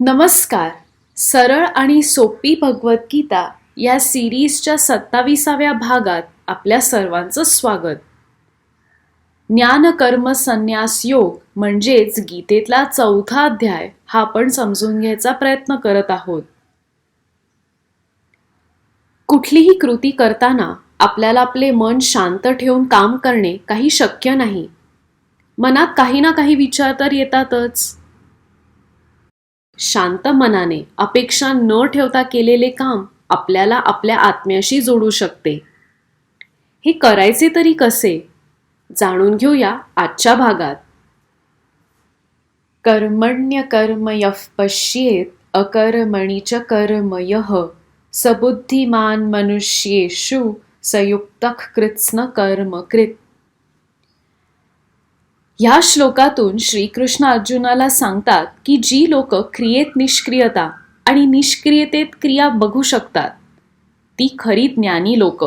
नमस्कार. सरळ आणि सोपी भगवद्गीता या सिरीजच्या 27व्या भागात आपल्या सर्वांचं स्वागत. ज्ञान कर्म संन्यास योग म्हणजेच गीतेतला 4था अध्याय हा आपण समजून घ्यायचा प्रयत्न करत आहोत. कुठलीही कृती करताना आपल्याला आपले मन शांत ठेवून काम करणे काही शक्य नाही. मनात काही ना काही विचार तर येतातच. शांत मनाने अपेक्षा न ठेवता केलेले काम आपल्याला आपल्या आत्म्याशी जोडू शकते. हे करायचे तरी कसे जाणून घेऊया आजच्या भागात. कर्मण्य कर्म यः पश्येत अकर्मणि च कर्म यः सबुद्धिमान मनुष्येषु सयुक्तः कृत्स्न कर्म कृत. ह्या श्लोकातून श्रीकृष्ण अर्जुनाला सांगतात की जी लोक क्रियेत निष्क्रियता आणि निष्क्रियतेत क्रिया बघू शकतात ती खरी ज्ञानी लोक.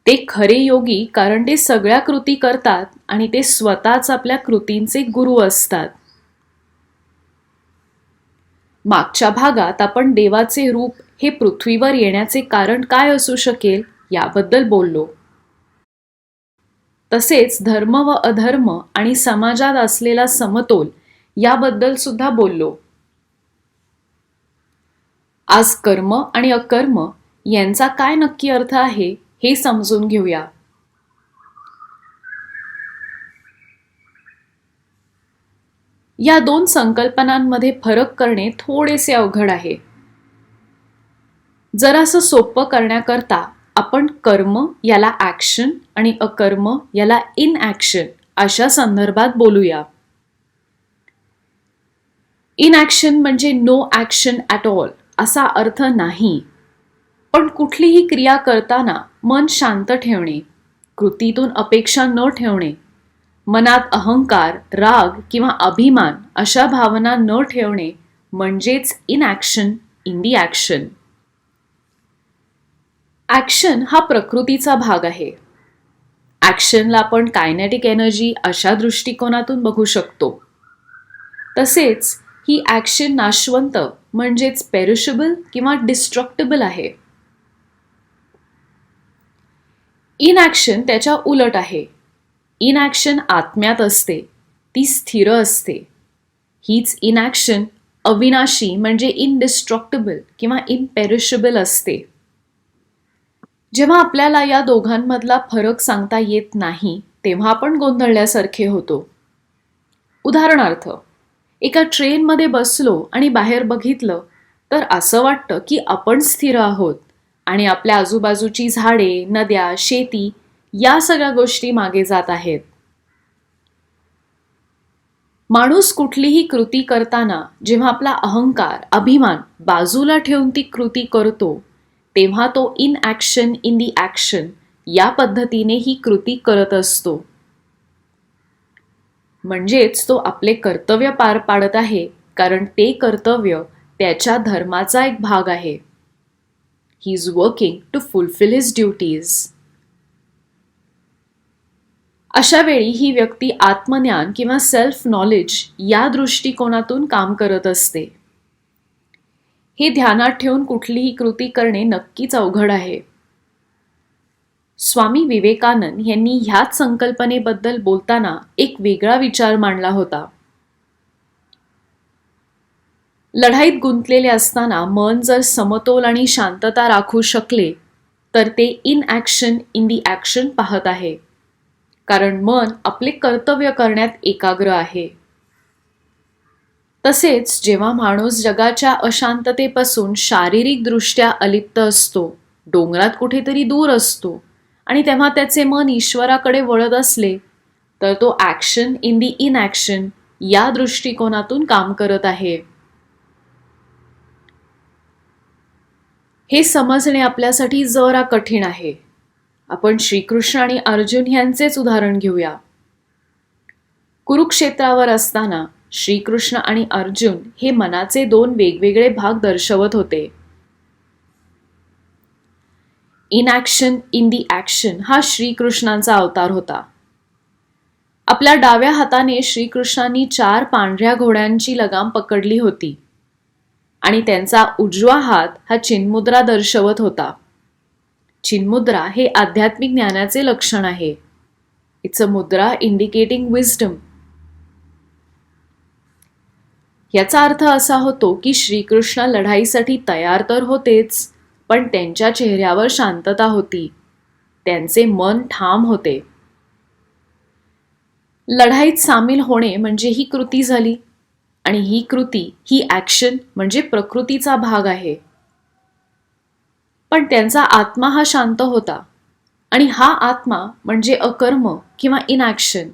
ते खरे योगी कारण ते सगळ्या कृती करतात आणि ते स्वतःच आपल्या कृतींचे गुरु असतात. मागच्या भागात आपण देवाचे रूप हे पृथ्वीवर येण्याचे कारण काय असू शकेल याबद्दल बोललो. तसेच धर्म व अधर्म आणि समाजात असलेला समतोल याबद्दल सुद्धा बोललो. आज कर्म आणि अकर्म यांचा काय नक्की अर्थ आहे हे समजून घेऊया. या दोन संकल्पनांमध्ये फरक करणे थोडेसे अवघड आहे. जरासं सोपं करण्याकरता आपण कर्म याला ॲक्शन आणि अकर्म याला इनॲक्शन अशा संदर्भात बोलूया. इनॲक्शन म्हणजे नो ॲक्शन ॲट ऑल असा अर्थ नाही, पण कुठलीही क्रिया करताना मन शांत ठेवणे, कृतीतून अपेक्षा न ठेवणे, मनात अहंकार, राग किंवा अभिमान अशा भावना न ठेवणे म्हणजेच इनॲक्शन इन दी ॲक्शन. ॲक्शन हा प्रकृतीचा भाग आहे. ॲक्शनला आपण कायनेटिक एनर्जी अशा दृष्टिकोनातून बघू शकतो. तसेच ही ॲक्शन नाशवंत म्हणजेच पेरिशेबल किंवा डिस्ट्रक्टेबल आहे. इनॲक्शन त्याच्या उलट आहे. इनॲक्शन आत्म्यात असते, ती स्थिर असते. हीच इनॲक्शन अविनाशी म्हणजे इनडिस्ट्रक्टेबल किंवा इनपेरिशेबल असते. जेव्हा आपल्याला या दोघांमधला फरक सांगता येत नाही तेव्हा आपण गोंधळल्यासारखे होतो. उदाहरणार्थ, एका ट्रेनमध्ये बसलो आणि बाहेर बघितलं तर असं वाटतं की आपण स्थिर आहोत आणि आपल्या आजूबाजूची झाडे, नद्या, शेती या सगळ्या गोष्टी मागे जात आहेत. माणूस कुठलीही कृती करताना जेव्हा आपला अहंकार, अभिमान बाजूला ठेवून ती कृती करतो तेव्हा तो इनॲक्शन इन दी ॲक्शन या पद्धतीने ही कृती करत असतो. म्हणजेच तो आपले कर्तव्य पार पाडत आहे कारण ते कर्तव्य त्याच्या धर्माचा एक भाग आहे. He is working to fulfil his duties. अशा वेळी ही व्यक्ती आत्मज्ञान किंवा सेल्फ नॉलेज या दृष्टिकोनातून काम करत असते. हे ध्यानात ठेवून कुठलीही कृती करणे नक्कीच अवघड आहे. स्वामी विवेकानंद यांनी ह्याच संकल्पनेबद्दल बोलताना एक वेगळा विचार मांडला होता. लढाईत गुंतलेले असताना मन जर समतोल आणि शांतता राखू शकले तर ते इनॲक्शन इन दी ॲक्शन पाहत आहे, कारण मन आपले कर्तव्य करण्यात एकाग्र आहे. तसेच जेव्हा माणूस जगाच्या अशांततेपासून शारीरिकदृष्ट्या अलिप्त असतो, डोंगरात कुठेतरी दूर असतो आणि तेव्हा त्याचे मन ईश्वराकडे वळत असले तर तो ॲक्शन इन दी इनॲक्शन या दृष्टिकोनातून काम करत आहे. हे समजणे आपल्यासाठी जरा कठीण आहे. आपण श्रीकृष्ण आणि अर्जुन यांचेच उदाहरण घेऊया. कुरुक्षेत्रावर असताना श्रीकृष्ण आणि अर्जुन हे मनाचे दोन वेगवेगळे भाग दर्शवत होते. इनॲक्शन इन दी ॲक्शन हा श्रीकृष्णांचा अवतार होता. आपल्या डाव्या हाताने श्रीकृष्णांनी 4 पांढऱ्या घोड्यांची लगाम पकडली होती आणि त्यांचा उजवा हात हा चिन्मुद्रा दर्शवत होता. चिन्मुद्रा हे आध्यात्मिक ज्ञानाचे लक्षण आहे. इट्स अ मुद्रा इंडिकेटिंग विजडम. याचा अर्थ असा होतो की श्रीकृष्ण लढाईसाठी तयार तर होतेच, पण त्यांच्या चेहऱ्यावर शांतता होती. त्यांचे मन ठाम होते. लढाईत सामील होणे म्हणजे ही कृती झाली, आणि ही कृती, ही ॲक्शन म्हणजे प्रकृतीचा भाग आहे. पण त्यांचा आत्मा हा शांत होता, आणि हा आत्मा म्हणजे अकर्म किंवा इनॲक्शन.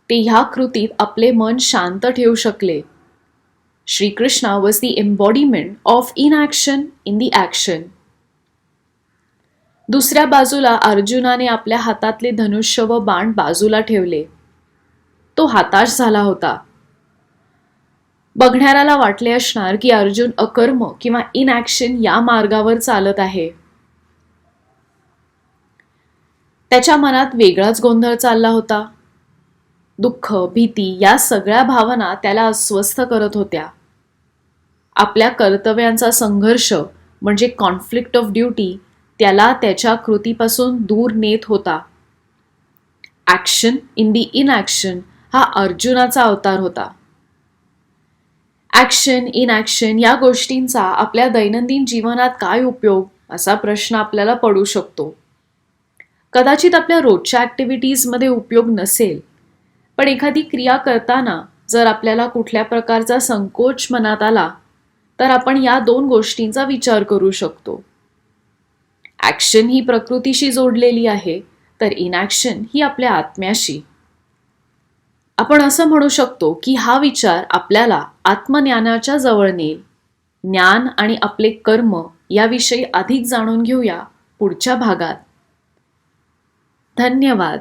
ते ह्या कृतीत आपले मन शांत ठेवू शकले. Shrikrishna was the embodiment of inaction in the action. दुसऱ्या बाजूला अर्जुनाने आपल्या हातातले धनुष्य व बाण बाजूला ठेवले. तो हताश झाला होता. बघणाऱ्याला वाटले असणार की अर्जुन अकर्म किंवा इनॲक्शन या मार्गावर चालत आहे. त्याच्या मनात वेगळाच गोंधळ चालला होता. दुःख, भीती या सगळ्या भावना त्याला अस्वस्थ करत होत्या. आपल्या कर्तव्यांचा संघर्ष म्हणजे कॉन्फ्लिक्ट ऑफ ड्युटी त्याला त्याच्या कृतीपासून दूर नेत होता. ॲक्शन इन दी इनॲक्शन हा अर्जुनाचा अवतार होता. ॲक्शन, इनॲक्शन या गोष्टींचा आपल्या दैनंदिन जीवनात काय उपयोग, असा प्रश्न आपल्याला पडू शकतो. कदाचित आपल्या रोजच्या ॲक्टिव्हिटीजमध्ये उपयोग नसेल, पण एखादी क्रिया करताना जर आपल्याला कुठल्या प्रकारचा संकोच मनात आला, तर आपण या 2 गोष्टींचा विचार करू शकतो. ॲक्शन ही प्रकृतीशी जोडलेली आहे, तर इनॲक्शन ही आपल्या आत्म्याशी. आपण असं म्हणू शकतो की हा विचार आपल्याला आत्मज्ञानाच्या जवळ नेईल. ज्ञान आणि आपले कर्म याविषयी अधिक जाणून घेऊया पुढच्या भागात. धन्यवाद.